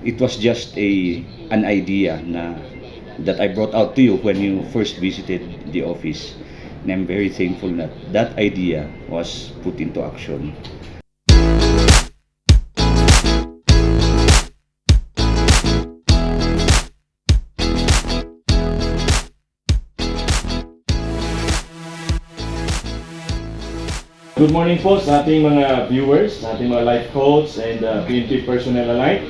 it was just an idea that I brought out to you when you first visited the office. And I'm very thankful that that idea was put into action. Good morning po sa ating mga viewers, sa ating mga life coach and PNP personnel alike,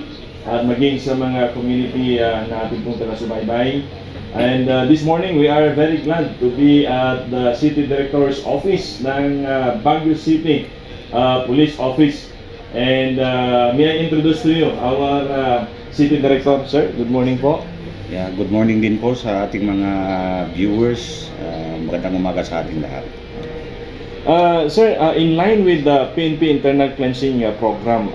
at maging sa mga community na ating pong taga-subaybay. And this morning we are very glad to be at the City Director's Office ng Baguio City Police Office. And may I introduce to you our City Director, sir. Good morning po. Yeah, good morning din po sa ating mga viewers. Magandang umaga sa ating lahat. Sir, in line with the PNP Internal Cleansing Program,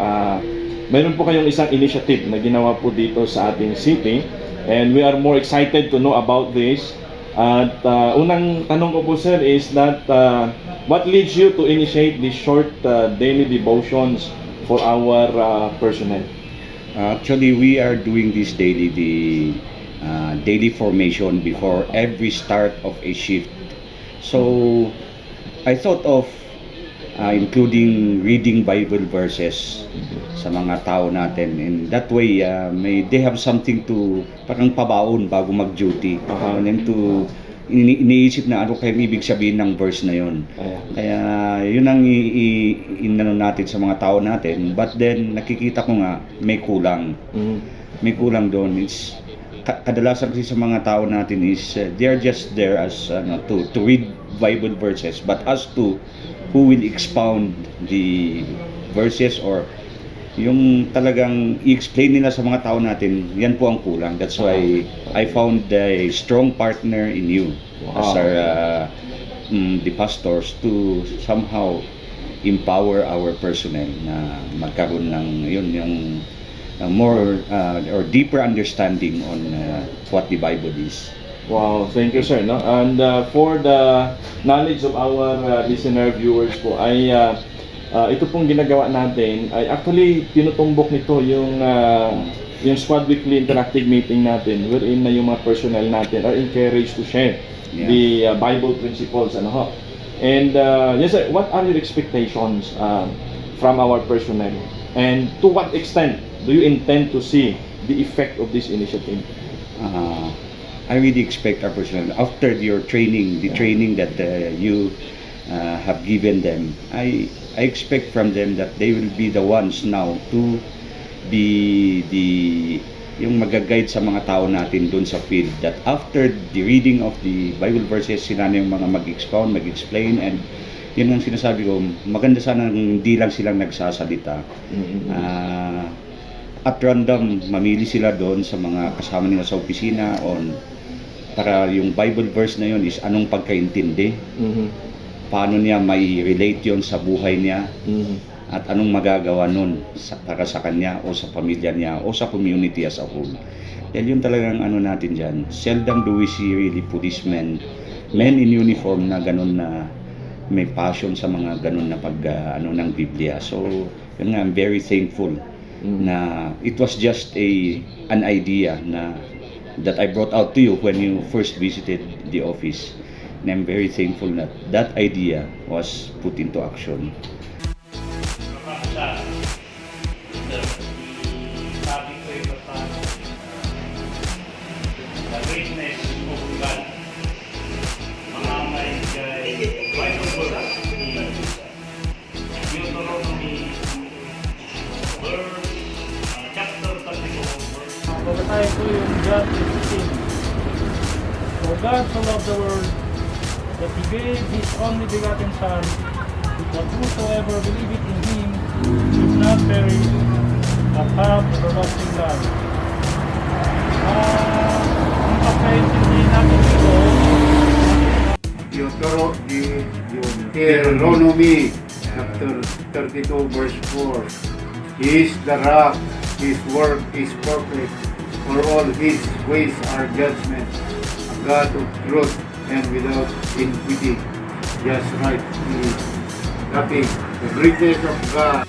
meron po kayong isang initiative na ginawa po dito sa ating city, and we are more excited to know about this. At unang tanong ko po, sir, is that what leads you to initiate these short daily devotions for our personnel? Actually, we are doing this daily, the daily formation before every start of a shift. So I thought of including reading Bible verses sa mga tao natin. In that way, they have something to parang pabaon bago mag-duty. And then iniisip na ano kaya ibig sabihin ng verse na yun. Kaya yun ang inano natin sa mga tao natin. But then nakikita ko nga may kulang. May kulang doon. It's kadalasan kasi sa mga tao natin is they are just there as to read Bible verses, but as to who will expound the verses or yung talagang i-explain nila sa mga tao natin, yan po ang kulang. That's why I found a strong partner in you as our the pastors to somehow empower our personnel na magkaroon ng yun yung more or deeper understanding on what the Bible is. Wow, thank you, sir. No? And for the knowledge of our listener viewers po, ay ito pong ginagawa natin ay actually tinutumbok nito yung Squad Weekly Interactive Meeting natin, wherein na yung mga personnel natin are encouraged to share the Bible principles. And yes, sir, what are your expectations from our personnel? And to what extent do you intend to see the effect of this initiative? I really expect our personnel after your training, the training that you have given them. I expect from them that they will be the ones now to be yung mag-guide sa mga tao natin doon sa field. That after the reading of the Bible verses, sila na yung mga mag-expound, mag-explain, and yun ang sinasabi ko, maganda sana hindi lang silang nagsasalita. At random, mamili sila doon sa mga kasama nila sa opisina on para yung Bible verse na yun is anong pagkaintindi, paano niya may relate yon sa buhay niya, at anong magagawa nun para sa kanya o sa pamilya niya o sa community as a whole. Dahil yun talagang ano natin dyan. Seldom do we see really policemen, men in uniform na ganun na may passion sa mga ganun na pag ng Biblia. So yun nga, I'm very thankful na it was just an idea that I brought out to you when you first visited the office. And I'm very thankful that that idea was put into action. Tayo po yung John 15. For God so loved the world that He gave His only begotten Son, that whosoever believeth in Him should not perish, but have everlasting life. Ang pagkaintindihin natin dito, Deuteronomy chapter 32 verse 4. He is the rock, His work is perfect, for all His ways are judgment, a God of truth and without iniquity, just right He is. Nothing, the greatness of God.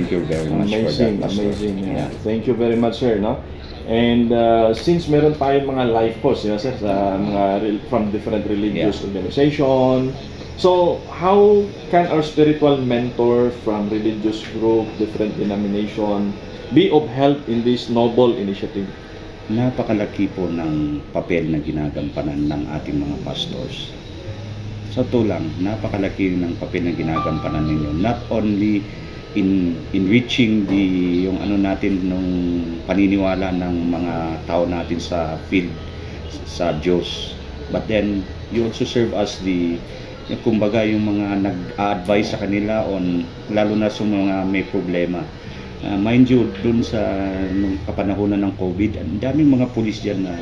thank you very much for that, Amazing, Pastor. amazing. Yeah. Thank you very much, sir, no? And since meron tayong mga life coach, sir, sa mga from different religious organization, so how can our spiritual mentor from religious group, different denomination, be of help in this noble initiative? Napakalaki po ng papel na ginagampanan ng ating mga pastors. Sa tulang, napakalaki ng papel na ginagampanan ninyo. Not only in reaching yung ano natin nung paniniwala ng mga tao natin sa field sa Diyos, but then you also serve as yung kumbaga yung mga nag-a-advise sa kanila on lalo na sa mga may problema. Mind you, dun sa nung kapanahonan ng COVID, ang daming mga pulis diyan na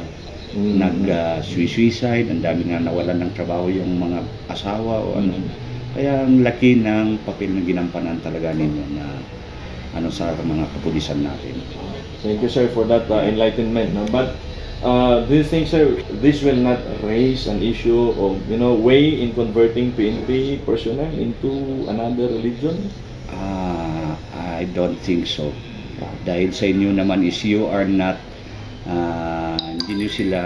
nag-suicide, ang daming nga nawalan ng trabaho yung mga asawa o ano. Kaya ang laki ng papel na ginampanan talaga ninyo na ano sa mga kapulisan natin. Thank you, sir, for that enlightenment. No? But do you think, sir, this will not raise an issue of, way in converting PNP personnel into another religion? I don't think so. Dahil sa inyo naman is you are not hindi nyo sila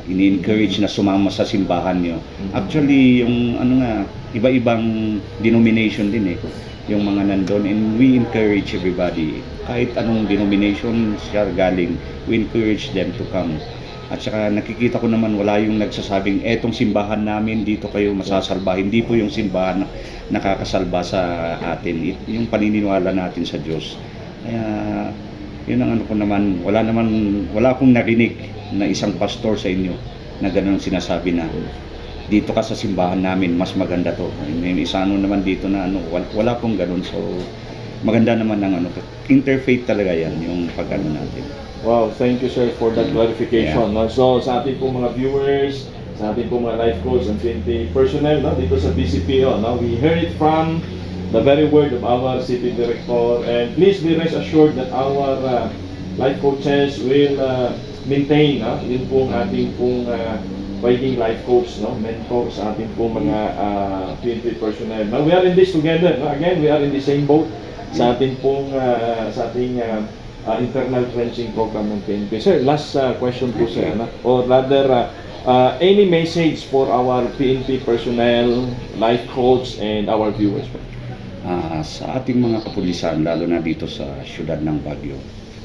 ini-encourage na sumama sa simbahan nyo. Actually, yung iba-ibang denomination din yung mga nandun, and we encourage everybody, kahit anong denomination siya galing, we encourage them to come. At saka nakikita ko naman wala yung nagsasabing etong simbahan namin dito kayo masasalba. Hindi po yung simbahan na nakakasalba sa atin, yung paniniwala natin sa Diyos. Kaya yun ang ko naman, wala akong narinig na isang pastor sa inyo na gano'n sinasabi na dito ka sa simbahan namin, mas maganda to. May isa naman dito na wala pong gano'n. So maganda naman ng interfaith talaga yan, yung pag-ano natin. Wow, thank you, sir, for that clarification. No? So sa ating pong mga viewers, sa ating pong mga life coach and PNP personnel, no, dito sa BCPO, no, we heard it from the very word of our city director, and please be rest assured that our life coaches will maintain yun pong ating pong pagiging life coach, no, mentor sa ating pong mga PNP personnel. Now we are in this together, no? Again, we are in the same boat sa ating pong internal trenching program ng PNP. Sir, last question po, sir, or rather any message for our PNP personnel, life coach, and our viewers? Sa ating mga kapulisan, lalo na dito sa siyudad ng Baguio,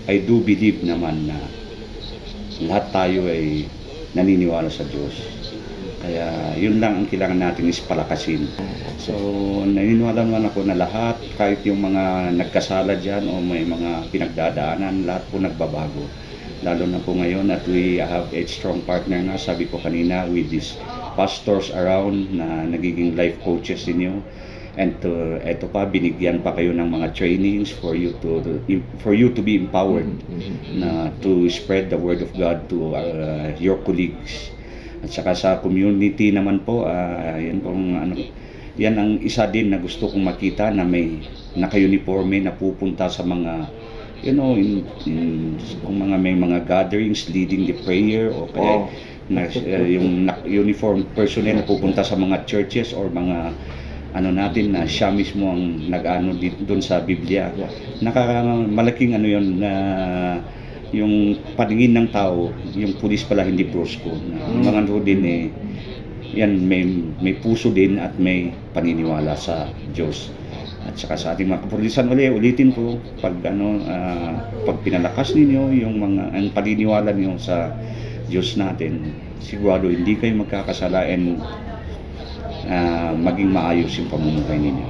I do believe naman na lahat tayo ay naniniwala sa Diyos. Kaya yun lang ang kailangan natin is palakasin. So naniniwala naman ako na lahat, kahit yung mga nagkasala dyan o may mga pinagdadaanan, lahat po nagbabago. Lalo na po ngayon at we have a strong partner na, sabi ko kanina, with these pastors around na nagiging life coaches ninyo. And eto pa, binigyan pa kayo ng mga trainings for you to be empowered na to spread the word of God to your colleagues. At saka sa community naman po, yan ang isa din na gusto kong makita na may naka-uniforme na pupunta sa mga kung may mga gatherings leading the prayer o kaya yung uniform personnel na pupunta sa mga churches or mga natin na siya mismo ang nag-ano doon sa Biblia. Malaking yun na yung paningin ng tao, yung pulis pala hindi brusko. Mga din yan may puso din at may paniniwala sa Diyos. At saka sa ating mga kapulisan ulitin ko pag pinalakas ninyo ang paniniwala niyo sa Diyos natin, sigurado hindi kayo magkakasala and maging maayos yung pamumuhay ninyo.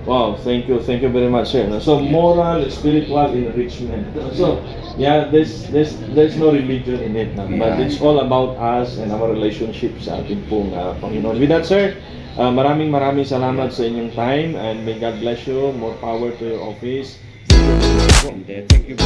Wow, thank you very much, sir. So moral, spiritual enrichment. So there's no religion in it, but it's all about us and our relationship sa ating pong Panginoon. With that, sir, maraming salamat sa inyong time, and may God bless you. More power to your office. And thank you